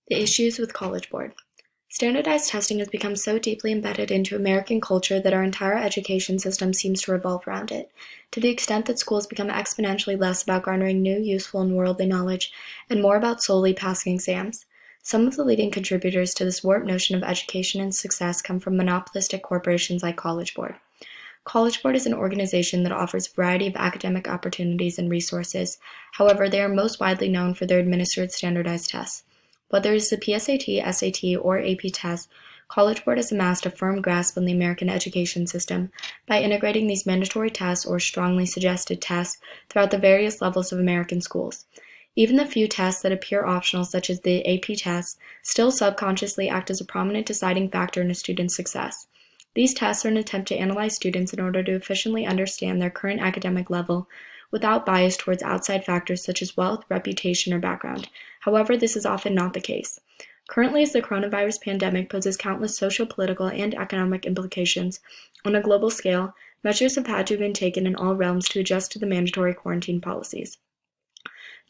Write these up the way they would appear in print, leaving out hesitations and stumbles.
The issues with College Board. Standardized testing has become so deeply embedded into American culture that our entire education system seems to revolve around it, to the extent that schools become exponentially less about garnering new, useful, and worldly knowledge, and more about solely passing exams. Some of the leading contributors to this warped notion of education and success come from monopolistic corporations like College Board. College Board is an organization that offers a variety of academic opportunities and resources. However, they are most widely known for their administered standardized tests. Whether it is the PSAT, SAT, or AP test, College Board has amassed a firm grasp on the American education system by integrating these mandatory tests or strongly suggested tests throughout the various levels of American schools. Even the few tests that appear optional, such as the AP test, still subconsciously act as a prominent deciding factor in a student's success. These tests are an attempt to analyze students in order to efficiently understand their current academic level without bias towards outside factors such as wealth, reputation, or background. However, this is often not the case. Currently, as the coronavirus pandemic poses countless social, political, and economic implications on a global scale, measures have had to have been taken in all realms to adjust to the mandatory quarantine policies.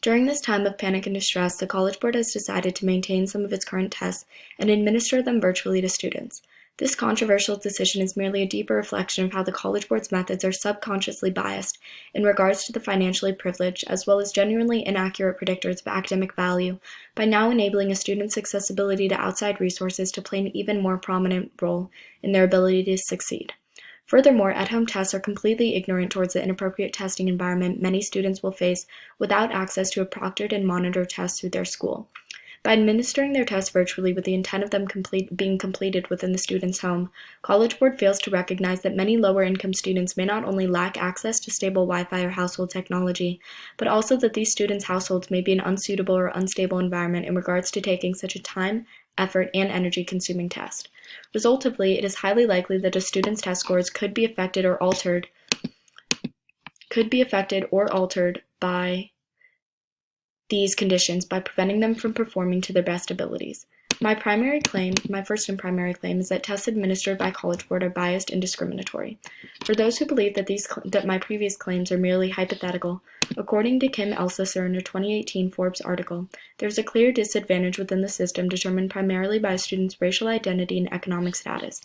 During this time of panic and distress, the College Board has decided to maintain some of its current tests and administer them virtually to students. This controversial decision is merely a deeper reflection of how the College Board's methods are subconsciously biased in regards to the financially privileged, as well as genuinely inaccurate predictors of academic value, by now enabling a student's accessibility to outside resources to play an even more prominent role in their ability to succeed. Furthermore, at-home tests are completely ignorant towards the inappropriate testing environment many students will face without access to a proctored and monitored test through their school. By administering their tests virtually with the intent of them being completed within the student's home, College Board fails to recognize that many lower-income students may not only lack access to stable Wi-Fi or household technology, but also that these students' households may be an unsuitable or unstable environment in regards to taking such a time, effort, and energy-consuming test. Resultively, it is highly likely that a student's test scores could be affected or altered by these conditions by preventing them from performing to their best abilities. My first and primary claim, is that tests administered by College Board are biased and discriminatory. For those who believe that my previous claims are merely hypothetical, according to Kim Elsesser in a 2018 Forbes article, there is a clear disadvantage within the system determined primarily by a student's racial identity and economic status.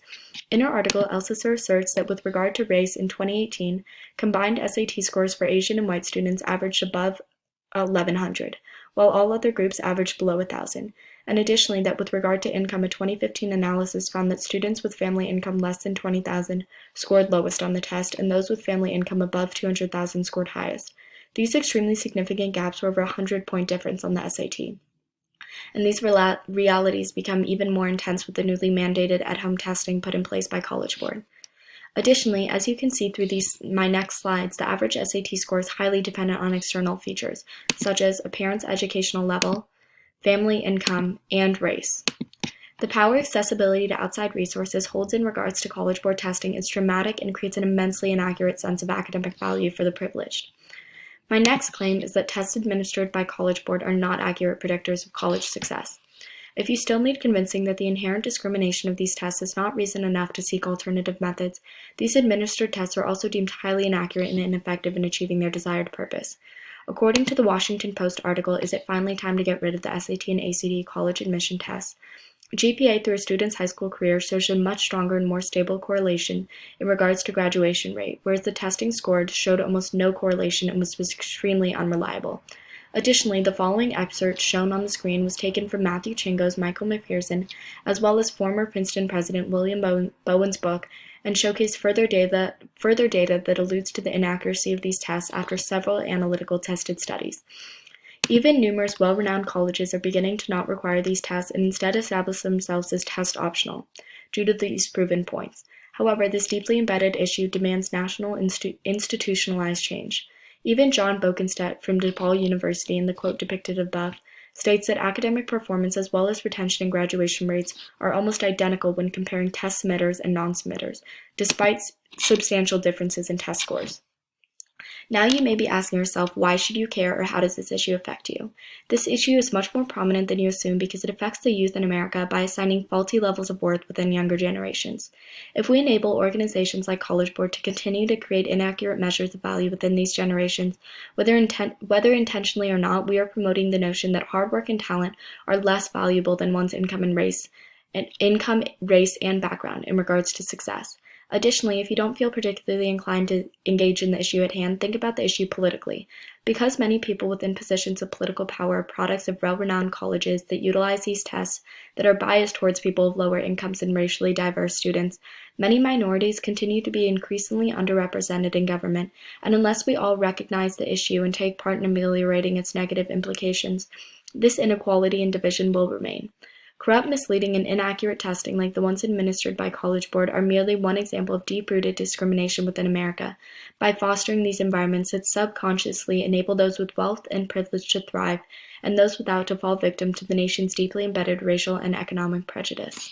In her article, Elsesser asserts that with regard to race in 2018, combined SAT scores for Asian and white students averaged above 1,100, while all other groups averaged below 1,000, and additionally that with regard to income, a 2015 analysis found that students with family income less than 20,000 scored lowest on the test, and those with family income above 200,000 scored highest. These extremely significant gaps were over a 100-point difference on the SAT. And these realities become even more intense with the newly mandated at-home testing put in place by College Board. Additionally, as you can see through my next slides, the average SAT score is highly dependent on external features, such as a parent's educational level, family income, and race. The power accessibility to outside resources holds in regards to College Board testing is dramatic and creates an immensely inaccurate sense of academic value for the privileged. My next claim is that tests administered by College Board are not accurate predictors of college success. If you still need convincing that the inherent discrimination of these tests is not reason enough to seek alternative methods, these administered tests are also deemed highly inaccurate and ineffective in achieving their desired purpose. According to the Washington Post article, "Is it finally time to get rid of the SAT and ACT college admission tests?" GPA through a student's high school career shows a much stronger and more stable correlation in regards to graduation rate, whereas the testing scored showed almost no correlation and was extremely unreliable. Additionally, the following excerpt shown on the screen was taken from Matthew Chingo's Michael McPherson, as well as former Princeton President William Bowen's book, and showcase further data that alludes to the inaccuracy of these tests after several analytical tested studies. Even numerous well-renowned colleges are beginning to not require these tests and instead establish themselves as test optional, due to these proven points. However, this deeply embedded issue demands national institutionalized change. Even John Bokenstedt from DePaul University, in the quote depicted above, states that academic performance as well as retention and graduation rates are almost identical when comparing test submitters and non-submitters, despite substantial differences in test scores. Now you may be asking yourself, why should you care, or how does this issue affect you? This issue is much more prominent than you assume because it affects the youth in America by assigning faulty levels of worth within younger generations. If we enable organizations like College Board to continue to create inaccurate measures of value within these generations, whether intentionally or not, we are promoting the notion that hard work and talent are less valuable than one's income, race, and background in regards to success. Additionally, if you don't feel particularly inclined to engage in the issue at hand, think about the issue politically. Because many people within positions of political power are products of well-renowned colleges that utilize these tests that are biased towards people of lower incomes and racially diverse students, many minorities continue to be increasingly underrepresented in government, and unless we all recognize the issue and take part in ameliorating its negative implications, this inequality and division will remain. Corrupt, misleading, and inaccurate testing like the ones administered by College Board are merely one example of deep-rooted discrimination within America. By fostering these environments that subconsciously enable those with wealth and privilege to thrive, and those without to fall victim to the nation's deeply embedded racial and economic prejudice.